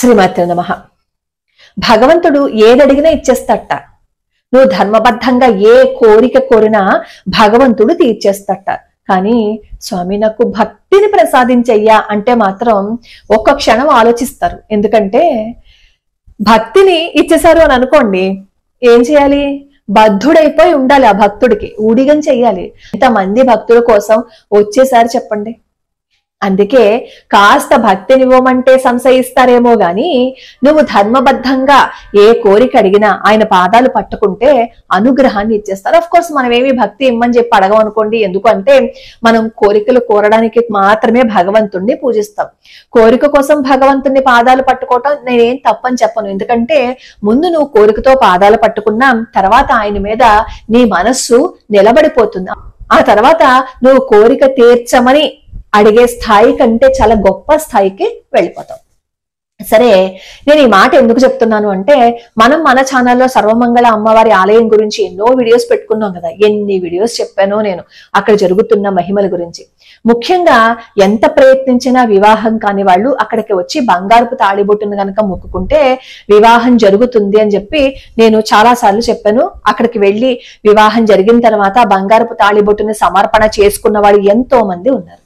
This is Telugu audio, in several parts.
శ్రీమాత్రే నమః. భగవంతుడు ఏదడిగినా ఇచ్చేస్తట. నువ్వు ధర్మబద్ధంగా ఏ కోరిక కోరినా భగవంతుడు తీర్చేస్తట. కానీ స్వామి నాకు భక్తిని ప్రసాదించయ్యా అంటే మాత్రం ఒక్క క్షణం ఆలోచిస్తారు. ఎందుకంటే భక్తిని ఇచ్చేశారు అని అనుకోండి, ఏం చేయాలి? బద్ధుడైపోయి ఉండాలి. ఆ భక్తుడికి ఊడిగం చెయ్యాలి. ఇంతమంది భక్తుల కోసం వచ్చేసారి చెప్పండి. అందుకే కాస్త భక్తినివ్వమంటే సంశయిస్తారేమో గాని నువ్వు ధర్మబద్ధంగా ఏ కోరిక అడిగినా ఆయన పాదాలు పట్టుకుంటే అనుగ్రహాన్ని ఇచ్చేస్తారు. అఫ్ కోర్స్ మనం ఏమి భక్తి ఇమ్మని చెప్పి అడగం అనుకోండి. ఎందుకంటే మనం కోరికలు కోరడానికి మాత్రమే భగవంతుణ్ణి పూజిస్తాం. కోరిక కోసం భగవంతుణ్ణి పాదాలు పట్టుకోవటం నేనేం తప్పని చెప్పను. ఎందుకంటే ముందు నువ్వు కోరికతో పాదాలు పట్టుకున్నా తర్వాత ఆయన మీద నీ మనస్సు నిలబడిపోతుంది. ఆ తర్వాత నువ్వు కోరిక తీర్చమని అడిగే స్థాయి కంటే చాలా గొప్ప స్థాయికి వెళ్ళిపోతాం. సరే, నేను ఈ మాట ఎందుకు చెప్తున్నాను అంటే మనం మన ఛానల్లో సర్వమంగళ అమ్మవారి ఆలయం గురించి ఎన్నో వీడియోస్ పెట్టుకున్నాం కదా. ఎన్ని వీడియోస్ చెప్పానో నేను అక్కడ జరుగుతున్న మహిమల గురించి. ముఖ్యంగా ఎంత ప్రయత్నించినా వివాహం కాని వాళ్ళు అక్కడికి వచ్చి బంగారపు తాళిబొట్టును కనుక మొక్కుకుంటే వివాహం జరుగుతుంది అని చెప్పి నేను చాలా సార్లు చెప్పాను. అక్కడికి వెళ్ళి వివాహం జరిగిన తర్వాత బంగారపు తాళిబొట్టుని సమర్పణ చేసుకున్న వాళ్ళు ఎంతో మంది ఉన్నారు.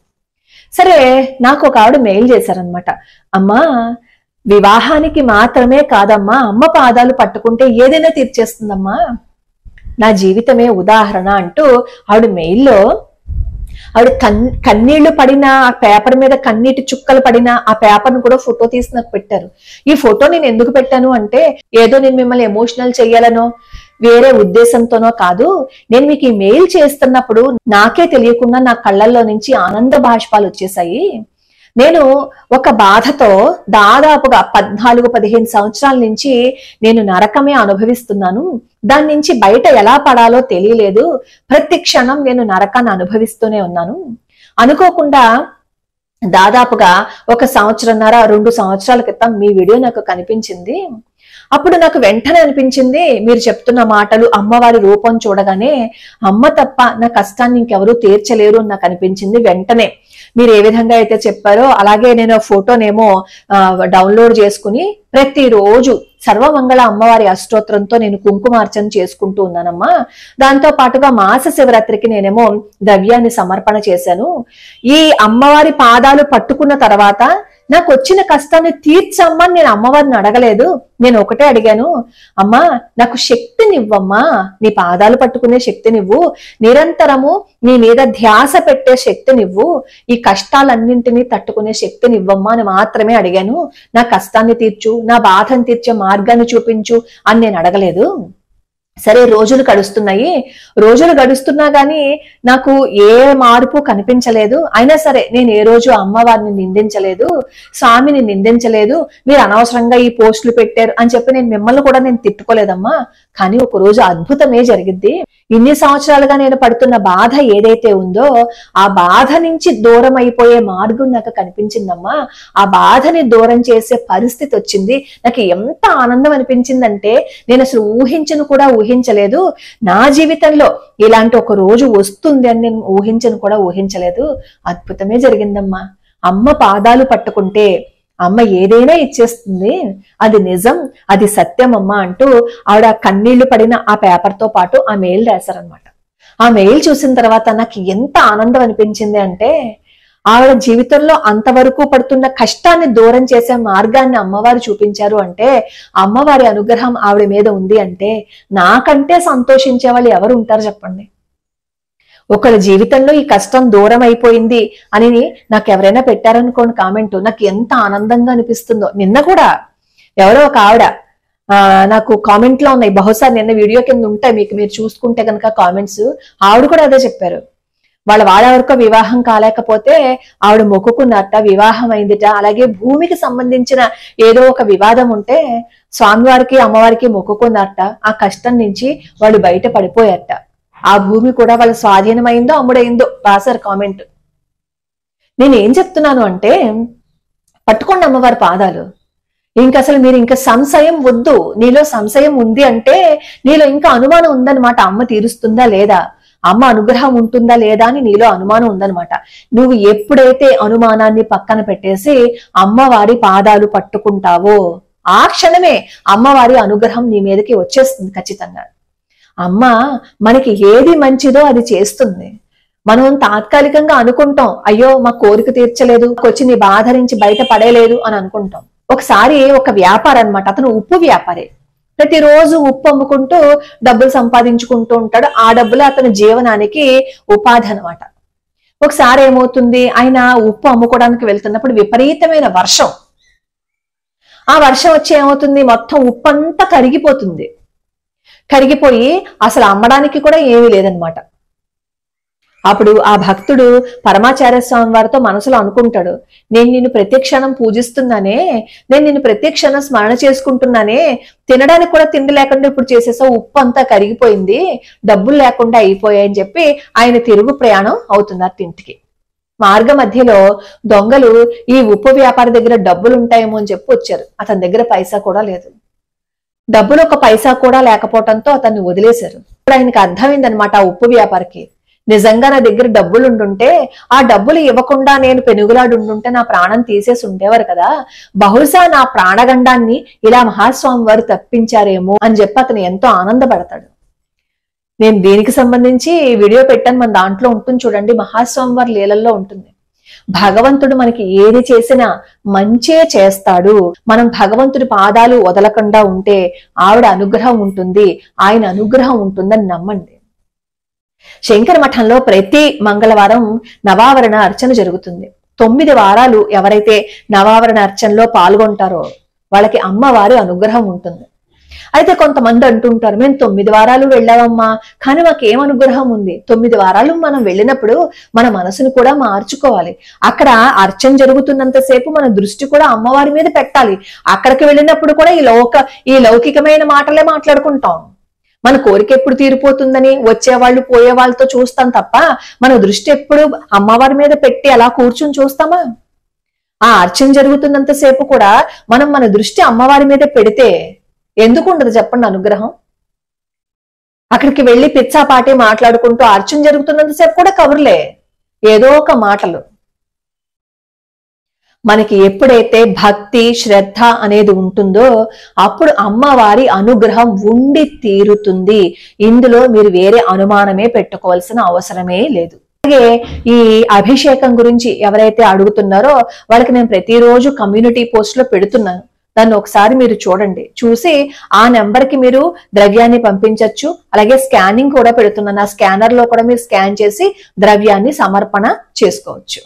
సరే, నాకు ఒక ఆవిడ మెయిల్ చేశారనమాట. అమ్మా, వివాహానికి మాత్రమే కాదమ్మా, అమ్మ పాదాలు పట్టుకుంటే ఏదైనా తీర్చేస్తుందమ్మా, నా జీవితమే ఉదాహరణ అంటూ ఆవిడ మెయిల్లో ఆవిడ కన్నీళ్లు పడిన ఆ పేపర్ మీద కన్నీటి చుక్కలు పడిన ఆ పేపర్ను కూడా ఫోటో తీసి నాకు పెట్టారు. ఈ ఫోటో నేను ఎందుకు పెట్టాను అంటే ఏదో నేను మిమ్మల్ని ఎమోషనల్ చెయ్యాలనో వేరే ఉద్దేశంతోనో కాదు. నేను మీకు ఈ మెయిల్ చేస్తున్నప్పుడు నాకే తెలియకుండా నా కళ్ళల్లో నుంచి ఆనంద బాష్పాలు వచ్చేసాయి. నేను ఒక బాధతో దాదాపుగా 14-15 సంవత్సరాల నుంచి నేను నరకమే అనుభవిస్తున్నాను. దాని నుంచి బయట ఎలా పడాలో తెలియలేదు. ప్రతి క్షణం నేను నరకాన్ని అనుభవిస్తూనే ఉన్నాను. అనుకోకుండా దాదాపుగా 1 సంవత్సరంన్నర 2 సంవత్సరాల క్రితం మీ వీడియో నాకు కనిపించింది. అప్పుడు నాకు వెంటనే అనిపించింది, మీరు చెప్తున్న మాటలు, అమ్మవారి రూపం చూడగానే అమ్మ తప్ప నా కష్టాన్ని ఇంకెవరూ తీర్చలేరు అని నాకు అనిపించింది. వెంటనే మీరు ఏ విధంగా అయితే చెప్పారో అలాగే నేను ఫోటోనేమో డౌన్లోడ్ చేసుకుని ప్రతిరోజు సర్వమంగళ అమ్మవారి అష్టోత్తరంతో నేను కుంకుమార్చన చేసుకుంటూ ఉన్నానమ్మా. దాంతో పాటుగా మాస శివరాత్రికి నేనేమో ద్రవ్యాన్ని సమర్పణ చేశాను. ఈ అమ్మవారి పాదాలు పట్టుకున్న తర్వాత నాకు వచ్చిన కష్టాన్ని తీర్చమ్మని నేను అమ్మవారిని అడగలేదు. నేను ఒకటే అడిగాను, అమ్మా నాకు శక్తినివ్వమ్మా, నీ పాదాలు పట్టుకునే శక్తినివ్వు, నిరంతరము నీ మీద ధ్యాస పెట్టే శక్తినివ్వు, ఈ కష్టాలన్నింటినీ తట్టుకునే శక్తినివ్వమ్మా అని మాత్రమే అడిగాను. నా కష్టాన్ని తీర్చు, నా బాధను తీర్చే మార్గాన్ని చూపించు అని నేను అడగలేదు. సరే, రోజులు గడుస్తున్నాయి. రోజులు గడుస్తున్నా గానీ నాకు ఏ మార్పు కనిపించలేదు. అయినా సరే నేను ఏ రోజు అమ్మవారిని నిందించలేదు, స్వామిని నిందించలేదు. మీరు అనవసరంగా ఈ పోస్టులు పెట్టారు అని చెప్పి నేను మిమ్మల్ని కూడా నేను తిట్టుకోలేదమ్మా. కానీ ఒక రోజు అద్భుతమే జరిగింది. ఇన్ని సంవత్సరాలుగా నేను పడుతున్న బాధ ఏదైతే ఉందో ఆ బాధ నుంచి దూరం అయిపోయే మార్గం నాకు కనిపించిందమ్మా. ఆ బాధని దూరం చేసే పరిస్థితి వచ్చింది. నాకు ఎంత ఆనందం అనిపించిందంటే నేను అసలు ఊహించలేదు. నా జీవితంలో ఇలాంటి ఒక రోజు వస్తుంది అని నేను ఊహించలేదు. అద్భుతమే జరిగిందమ్మా. అమ్మ పాదాలు పట్టుకుంటే అమ్మ ఏదైనా ఇచ్చేస్తుంది, అది నిజం, అది సత్యం అమ్మా అంటూ ఆవిడ కన్నీళ్లు పడిన ఆ పేపర్ తో పాటు ఆ మెయిల్ రాశారనమాట. ఆ మెయిల్ చూసిన తర్వాత నాకు ఎంత ఆనందం అనిపించింది అంటే ఆవిడ జీవితంలో అంతవరకు పడుతున్న కష్టాన్ని దూరం చేసే మార్గాన్ని అమ్మవారు చూపించారు అంటే అమ్మవారి అనుగ్రహం ఆవిడ మీద ఉంది అంటే నాకంటే సంతోషించే వాళ్ళు ఎవరు ఉంటారు చెప్పండి. ఒకరి జీవితంలో ఈ కష్టం దూరం అయిపోయింది అని నాకు ఎవరైనా పెట్టారనుకోండి కామెంట్, నాకు ఎంత ఆనందంగా అనిపిస్తుందో. నిన్న కూడా ఎవరో ఒక ఆవిడ నాకు కామెంట్ లో ఉన్నాయి, బహుశా నిన్న వీడియో కింద ఉంటాయి, మీరు చూసుకుంటే కనుక కామెంట్స్. ఆవిడ కూడా అదే చెప్పారు. వాళ్ళెవరికో వివాహం కాలేకపోతే ఆవిడ మొక్కుకున్నట్ట, వివాహం అయిందిట. అలాగే భూమికి సంబంధించిన ఏదో ఒక వివాదం ఉంటే స్వామివారికి అమ్మవారికి మొక్కుకున్నట్ట. ఆ కష్టం నుంచి వాళ్ళు బయట పడిపోయారట. ఆ భూమి కూడా వాళ్ళ స్వాధీనమైందో అమ్ముడైందో రాశారు కామెంట్. నేనేం చెప్తున్నాను అంటే పట్టుకోండి అమ్మవారి పాదాలు. అసలు మీరు ఇంకా సంశయం వద్దు. నీలో సంశయం ఉంది అంటే నీలో ఇంకా అనుమానం ఉందన్నమాట. అమ్మ తీరుస్తుందా లేదా? అమ్మ అనుగ్రహం ఉంటుందా లేదా అని నీలో అనుమానం ఉందనమాట. నువ్వు ఎప్పుడైతే అనుమానాన్ని పక్కన పెట్టేసి అమ్మవారి పాదాలు పట్టుకుంటావో ఆ క్షణమే అమ్మవారి అనుగ్రహం నీ మీదకి వచ్చేస్తుంది ఖచ్చితంగా. అమ్మ మనకి ఏది మంచిదో అది చేస్తుంది. మనం తాత్కాలికంగా అనుకుంటాం, అయ్యో మా కోరిక తీర్చలేదు, వచ్చి నీ బాధ నుంచి బయట పడేలేదు అని అనుకుంటాం. ఒకసారి ఒక వ్యాపారం అనమాట, అతను ఉప్పు వ్యాపారి. ప్రతిరోజు ఉప్పు అమ్ముకుంటూ డబ్బులు సంపాదించుకుంటూ ఉంటాడు. ఆ డబ్బులు అతని జీవనానికి ఉపాధి అనమాట. ఒకసారి ఏమవుతుంది, ఆయన ఉప్పు అమ్ముకోవడానికి వెళ్తున్నప్పుడు విపరీతమైన వర్షం. ఆ వర్షం వచ్చి ఏమవుతుంది, మొత్తం ఉప్పు అంతా కరిగిపోతుంది. కరిగిపోయి అసలు అమ్మడానికి కూడా ఏమీ లేదనమాట. అప్పుడు ఆ భక్తుడు పరమాచార్య స్వామి వారితో మనసులో అనుకుంటాడు, నేను నిన్ను ప్రత్యక్షణం పూజిస్తున్నానే, నేను నిన్ను ప్రత్యక్షణం స్మరణ చేసుకుంటున్నానే, తినడానికి కూడా తిండి లేకుండా ఇప్పుడు చేసేసా, ఉప్పు అంతా కరిగిపోయింది, డబ్బులు లేకుండా అయిపోయాయని చెప్పి ఆయన తిరుగు ప్రయాణం అవుతున్నారు ఇంటికి. మార్గ మధ్యలో దొంగలు ఈ ఉప్పు వ్యాపారి దగ్గర డబ్బులు ఉంటాయేమో అని చెప్పి వచ్చారు. అతని దగ్గర పైసా కూడా లేదు. డబ్బులు ఒక పైసా కూడా లేకపోవడంతో అతన్ని వదిలేశారు. ఇప్పుడు ఆయనకి అర్థమైందనమాట ఆ ఉప్పు వ్యాపారికి, నిజంగా నా దగ్గర డబ్బులు ఉండుంటే, ఆ డబ్బులు ఇవ్వకుండా నేను పెనుగులాడు ఉండుంటే నా ప్రాణం తీసేసి ఉండేవారు కదా, బహుశా నా ప్రాణగండాన్ని ఇలా మహాస్వామి వారు తప్పించారేమో అని చెప్పి అతను ఎంతో ఆనందపడతాడు. నేను దీనికి సంబంధించి వీడియో పెట్టాను, మన దాంట్లో ఉంటుంది చూడండి, మహాస్వామి వారి లీలల్లో ఉంటుంది. భగవంతుడు మనకి ఏది చేసినా మంచే చేస్తాడు. మనం భగవంతుడి పాదాలు వదలకుండా ఉంటే ఆవిడ అనుగ్రహం ఉంటుంది, ఆయన అనుగ్రహం ఉంటుందని నమ్మండి. శంకర మఠంలో ప్రతి మంగళవారం నవావరణ అర్చన జరుగుతుంది. 9 వారాలు ఎవరైతే నవావరణ అర్చనలో పాల్గొంటారో వాళ్ళకి అమ్మవారి అనుగ్రహం ఉంటుంది. అయితే కొంతమంది అంటుంటారు, మేము 9 వారాలు వెళ్ళామమ్మా, కానీ మాకేం అనుగ్రహం ఉంది? 9 వారాలు మనం వెళ్ళినప్పుడు మన మనసును కూడా మార్చుకోవాలి. అక్కడ అర్చన జరుగుతున్నంతసేపు మన దృష్టి కూడా అమ్మవారి మీద పెట్టాలి. అక్కడికి వెళ్ళినప్పుడు కూడా ఈ లౌకికమైన మాటలే మాట్లాడుకుంటాం. మన కోరిక ఎప్పుడు తీరిపోతుందని వచ్చేవాళ్ళు పోయే వాళ్ళతో చూస్తాం తప్ప మన దృష్టి ఎప్పుడు అమ్మవారి మీద పెట్టి అలా కూర్చుని చూస్తామా? ఆ అర్చన జరుగుతున్నంతసేపు కూడా మనం మన దృష్టి అమ్మవారి మీద పెడితే ఎందుకు ఉండదు చెప్పండి అనుగ్రహం? అక్కడికి వెళ్ళి పిచ్చాపాటి మాట్లాడుకుంటూ అర్చన జరుగుతున్నంతసేపు కూడా కబుర్లే, ఏదో ఒక మాటలు. మనకి ఎప్పుడైతే భక్తి శ్రద్ధ అనేది ఉంటుందో అప్పుడు అమ్మవారి అనుగ్రహం ఉండి తీరుతుంది. ఇందులో మీరు వేరే అనుమానమే పెట్టుకోవాల్సిన అవసరమే లేదు. అలాగే ఈ అభిషేకం గురించి ఎవరైతే అడుగుతున్నారో వాళ్ళకి నేను ప్రతిరోజు కమ్యూనిటీ పోస్ట్ లో పెడుతున్నాను. దాన్ని ఒకసారి మీరు చూడండి. చూసి ఆ నెంబర్ కి మీరు ద్రవ్యాన్ని పంపించవచ్చు. అలాగే స్కానింగ్ కూడా పెడుతున్నాను. ఆ స్కానర్ లో కూడా మీరు స్కాన్ చేసి ద్రవ్యాన్ని సమర్పణ చేసుకోవచ్చు.